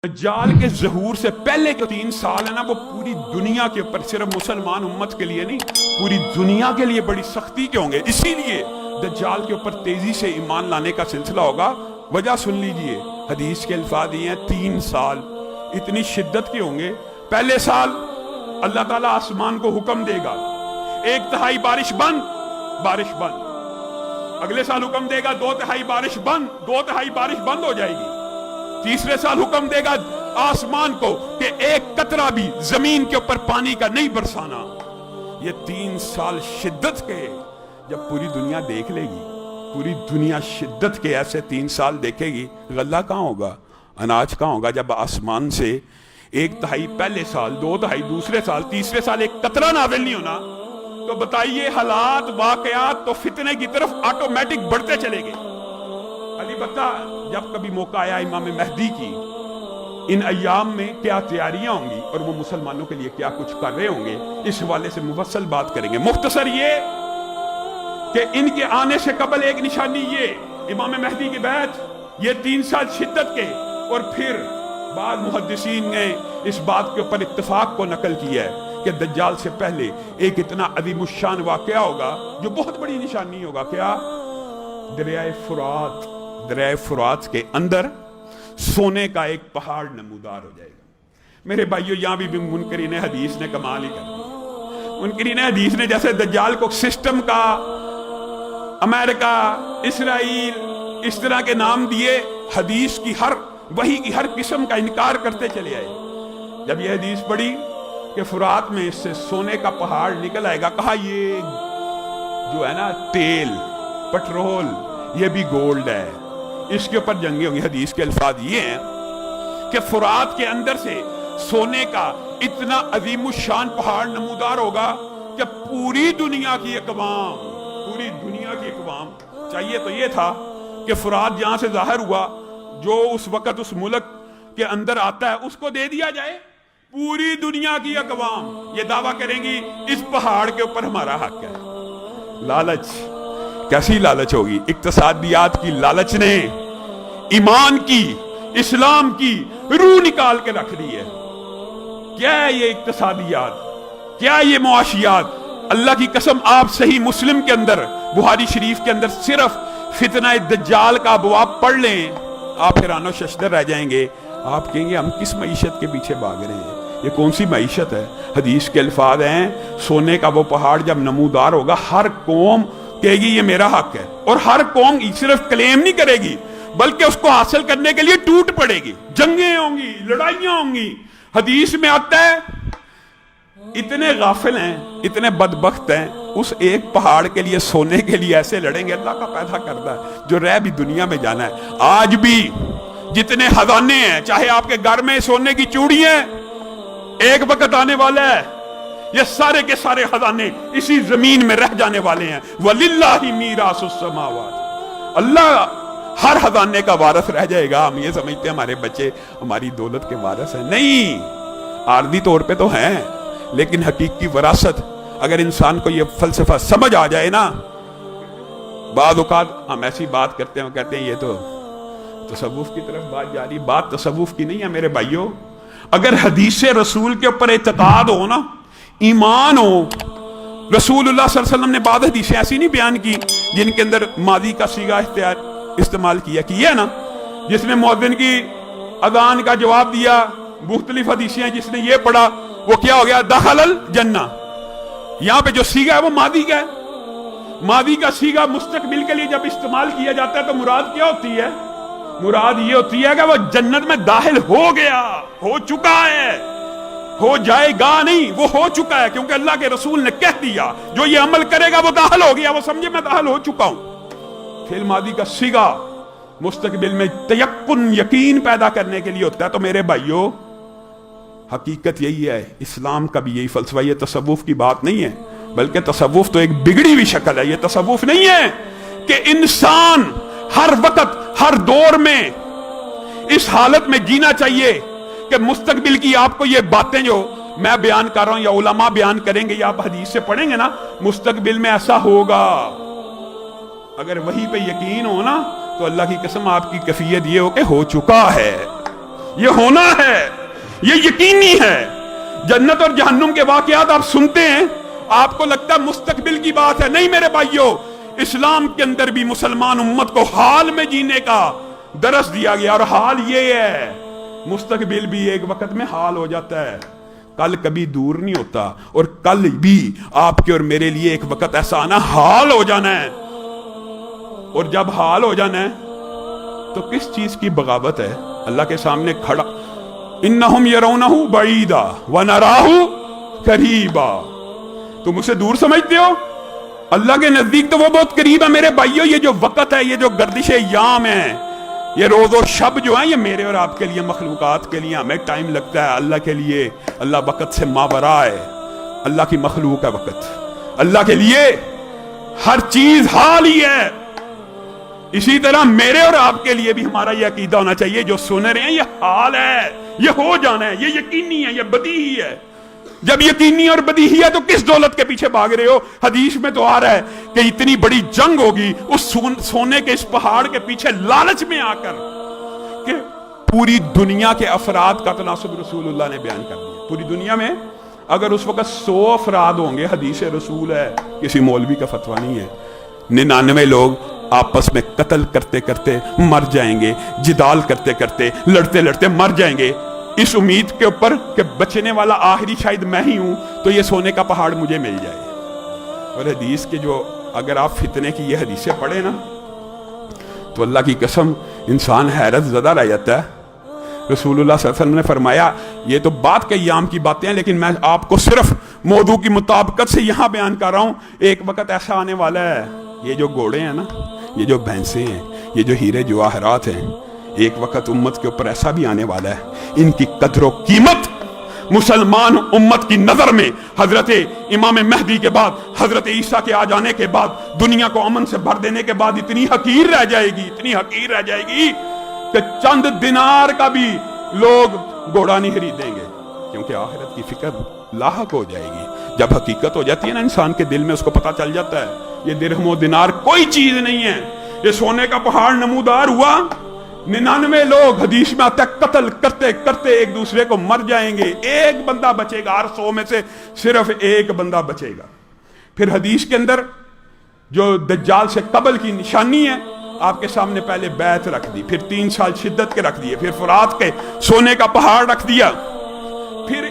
दज्जाल के ज़हूर से पहले के 3 साल है ना, वो पूरी दुनिया के ऊपर, सिर्फ मुसलमान उम्मत के लिए नहीं, पूरी दुनिया के लिए बड़ी सख्ती के होंगे। इसीलिए दज्जाल के ऊपर तेजी से ईमान लाने का सिलसिला होगा। वजह सुन लीजिए, हदीस के अल्फाज ये हैं, 3 साल इतनी शिद्दत के होंगे। पहले साल अल्लाह ताला आसमान को हुक्म देगा, 1/3 बारिश बंद, बारिश बंद। अगले साल हुक्म देगा 2/3 बारिश बंद, 2/3 बारिश बंद हो जाएगी। तीसरे साल हुक्म देगा आसमान को कि 1 कतरा भी जमीन के ऊपर पानी का नहीं बरसाना। ये 3 साल शिद्दत के, जब पूरी दुनिया देख लेगी, पूरी दुनिया शिद्दत के ऐसे 3 साल देखेगी, गल्ला कहाँ होगा, अनाज कहाँ होगा? जब आसमान से 1/3 पहले साल, 2/3 दूसरे साल, तीसरे साल 1 कतरा नाज़िल नहीं होना, तो बताइए हालात वाकयात तो फितने की तरफ ऑटोमेटिक बढ़ते चले गए। अलबत्ता जब कभी मौका आया इमाम महदी की, इन अय्याम में क्या तैयारियां होंगी और वो मुसलमानों के लिए क्या कुछ कर रहे होंगे, इस हवाले से मुफस्सल बात करेंगे। मुख्तसर ये कि इनके आने से कबल एक निशानी ये इमाम महदी की बैत, ये 3 साल शिद्दत के, और फिर बाद मुहद्दिसीन ने इस बात के ऊपर इत्तफाक को नकल किया है कि दज्जाल से पहले एक इतना अज़ीमुश्शान वाक़या होगा जो बहुत बड़ी निशानी होगा। क्या? दरियाए फुरात के अंदर सोने का एक पहाड़ नमूदार हो जाएगा। मेरे भाइयों, यहां भी मुनकरीन हदीस ने कमाल ही कर दी। मुनकरीन हदीस ने जैसे दज्जाल को सिस्टम का, अमेरिका, इसराइल, इस तरह के नाम दिए, हदीस की हर, वही की हर किस्म का इनकार करते चले आए। जब यह हदीस पढ़ी कि फुरात में इससे सोने का पहाड़ निकल आएगा, कहा ये जो है ना तेल, पेट्रोल, ये भी गोल्ड है, इसके ऊपर जंगे होंगी। हदीस के अल्फाज ये हैं कि फुरात के अंदर से सोने का इतना अजीमुशान पहाड़ नमूदार होगा कि पूरी दुनिया की अक़वाम, पूरी दुनिया की अक़वाम, चाहिए तो ये था कि फुरात जहां से जाहिर हुआ, जो उस वक़्त उस मुल्क के अंदर आता है उसको दे दिया जाए। पूरी दुनिया की अक़वाम ये दावा करेंगी इस पहाड़ के ऊपर हमारा हक है। लालच, कैसी लालच होगी? इक्तसादियात की लालच ने ईमान की, इस्लाम की रूह निकाल के रख दी है। क्या है ये इक्तसादियात, क्या है ये मुआशियात? अल्लाह की कसम, आप सही मुस्लिम के अंदर, बुहारी शरीफ के अंदर सिर्फ फितना दज्जाल का अबवाब पढ़ लें, आप हैरानो शशदर रह जाएंगे। आप कहेंगे हम किस मईशत के पीछे भाग रहे हैं, ये कौन सी मईशत है? हदीस के अल्फाज हैं, सोने का वो पहाड़ जब नमूदार होगा, हर कौम कहेगी ये मेरा हक है, और हर कौम सिर्फ क्लेम नहीं करेगी बल्कि उसको हासिल करने के लिए टूट पड़ेगी, जंगें होंगी, लड़ाइयां होंगी। हदीस में आता है इतने गाफिल हैं, इतने बदबख्त हैं, उस एक पहाड़ के लिए, सोने के लिए ऐसे लड़ेंगे। अल्लाह का पैदा करता है जो रह भी दुनिया में जाना है। आज भी जितने खजाने हैं, चाहे आपके घर में सोने की चूड़ी है, एक वक्त आने वाला है ये सारे के सारे खजाने इसी जमीन में रह जाने वाले हैं। वलिल्लाहि मीरासुस समावात, अल्लाह हर खजाने का वारिस रह जाएगा। हम ये समझते हैं हमारे बच्चे हमारी दौलत के वारिस हैं, नहीं, आर्दी तौर पे तो हैं, लेकिन हकीकी विरासत, अगर इंसान को ये फलसफा समझ आ जाए ना, बाद औकात हम ऐसी बात करते हैं, कहते हैं ये तो तसव्वुफ की तरफ बात जा रही। बात तसव्वुफ की नहीं है मेरे भाइयों। अगर हदीस रसूल के ऊपर इत्तेकाद हो ना, ईमान हो, रसूलुल्लाह सल्लल्लाहु अलैहि वसल्लम ने बाद हदीसें ऐसी नहीं बयान की जिनके अंदर मादी का सीगा इस्तेमाल किया कि है ना, जिसने मुअज्जिन की अजान का जवाब दिया, मुख्तलिफ हदीसें जिसने ये पढ़ा वो क्या हो गया, दखलल जन्ना। यहां पे जो सीगा है वो मादी का है। मादी का सीगा मुस्तकबिल के लिए जब इस्तेमाल किया जाता है तो मुराद क्या होती है? मुराद ये होती है कि वो जन्नत में दाखिल हो गया, हो चुका है, हो जाएगा नहीं, वो हो चुका है, क्योंकि अल्लाह के रसूल ने कह दिया जो ये अमल करेगा वो दाखिल हो गया, वो समझे मैं दाखिल हो चुका हूं। फिर मादी का सीगा मुस्तकबिल में तयक्कुन, यकीन पैदा करने के लिए होता है। तो मेरे भाइयों, हकीकत यही है, इस्लाम का भी यही फलसफा। ये तसव्वुफ की बात नहीं है, बल्कि तसव्वुफ तो एक बिगड़ी हुई शक्ल है। ये तसव्वुफ नहीं है कि इंसान हर वक्त, हर दौर में इस हालत में जीना चाहिए कि मुस्तकबिल की आपको ये बातें जो मैं बयान कर रहा हूं या उलमा बयान करेंगे या आप हदीस से पढ़ेंगे ना, मुस्तकबिल में ऐसा होगा। अगर वही पे यकीन हो ना, तो अल्लाह की कसम आपकी कैफियत ये हो कि हो चुका है। یہ ہونا ہے, یہ یقینی ہے. جنت اور جہنم کے واقعات آپ سنتے ہیں, آپ کو لگتا ہے مستقبل کی بات ہے. نہیں میرے بھائیوں, اسلام کے اندر بھی مسلمان امت کو حال میں جینے کا درس دیا گیا, اور حال یہ ہے مستقبل بھی ایک وقت میں حال ہو جاتا ہے, کل کبھی دور نہیں ہوتا, اور کل بھی آپ کے اور میرے لیے ایک وقت ایسا آنا حال ہو جانا ہے. اور جب حال ہو جانا ہے تو کس چیز کی بغاوت ہے؟ اللہ کے سامنے کھڑا, انہم یرونہ بعیدا ونراہ قریبا. تم اسے دور سمجھتے ہو, اللہ کے نزدیک تو وہ بہت قریب ہے. میرے بھائیوں, یہ جو وقت ہے, یہ جو گردش ایام ہے, یہ روز و شب جو ہیں, یہ میرے اور آپ کے لیے, مخلوقات کے لیے ہمیں ٹائم لگتا ہے, اللہ کے لیے اللہ وقت سے ماورا ہے. اللہ کی مخلوق ہے وقت, اللہ کے لیے ہر چیز حال ہی ہے. اسی طرح میرے اور آپ کے لیے بھی ہمارا یہ عقیدہ ہونا چاہیے, جو سن رہے ہیں یہ حال ہے, یہ ہو جانا ہے, یہ یقینی ہے, یہ بدیہی ہے. جب یقینی اور بدیہی ہے تو کس دولت کے پیچھے بھاگ رہے ہو؟ حدیث میں تو آ رہا ہے کہ اتنی بڑی جنگ ہوگی اس سونے کے اس پہاڑ کے پیچھے لالچ میں آ کر کہ پوری دنیا کے افراد کا تناسب رسول اللہ نے بیان کر دیا. پوری دنیا میں اگر اس وقت 100 افراد ہوں گے, حدیث رسول ہے, کسی مولوی کا فتویٰ نہیں ہے, 99 لوگ آپس میں قتل کرتے کرتے مر جائیں گے, جدال کرتے کرتے لڑتے لڑتے مر جائیں گے, اس امید کے اوپر کہ بچنے والا آخری شاید میں ہی ہوں, تو یہ سونے کا پہاڑ مجھے مل جائے. اور حدیث کے جو, اگر آپ فتنے کی یہ حدیثیں پڑھیں نا, تو اللہ کی قسم انسان حیرت زدہ رہ جاتا ہے. رسول اللہ صلی اللہ علیہ وسلم نے فرمایا, یہ تو بات کے ایام کی باتیں ہیں, لیکن میں آپ کو صرف موضوع کی مطابقت سے یہاں بیان کر رہا ہوں. ایک وقت ایسا آنے والا ہے, یہ جو گھوڑے ہیں نا, یہ جو بھینسیں ہیں, یہ جو ہیرے جواہرات ہیں, ایک وقت امت کے اوپر ایسا بھی آنے والا ہے, ان کی قدر و قیمت مسلمان امت کی نظر میں حضرت امام مہدی کے بعد, حضرت عیسیٰ کے آ جانے کے بعد, دنیا کو امن سے بھر دینے کے بعد اتنی حقیر رہ جائے گی, اتنی حقیر رہ جائے گی کہ چند دینار کا بھی لوگ گھوڑا نہیں خریدیں گے, کیونکہ آخرت کی فکر لاحق ہو جائے گی. جب حقیقت ہو جاتی ہے نا انسان کے دل میں, اس کو پتا چل جاتا ہے یہ درہم و دینار کوئی چیز نہیں ہے, یہ سونے کا پہاڑ نمودار ہوا. 99 لوگ حدیث میں آتا ہے قتل کرتے کرتے ایک دوسرے کو مر جائیں گے, ایک بندہ بچے گا, ہر 100 میں سے صرف ایک بندہ بچے گا. پھر حدیث کے اندر جو دجال سے قبل کی نشانی ہے, آپ کے سامنے پہلے بیعت رکھ دی, پھر 3 سال شدت کے رکھ دیے, پھر فرات کے سونے کا پہاڑ رکھ دیا, پھر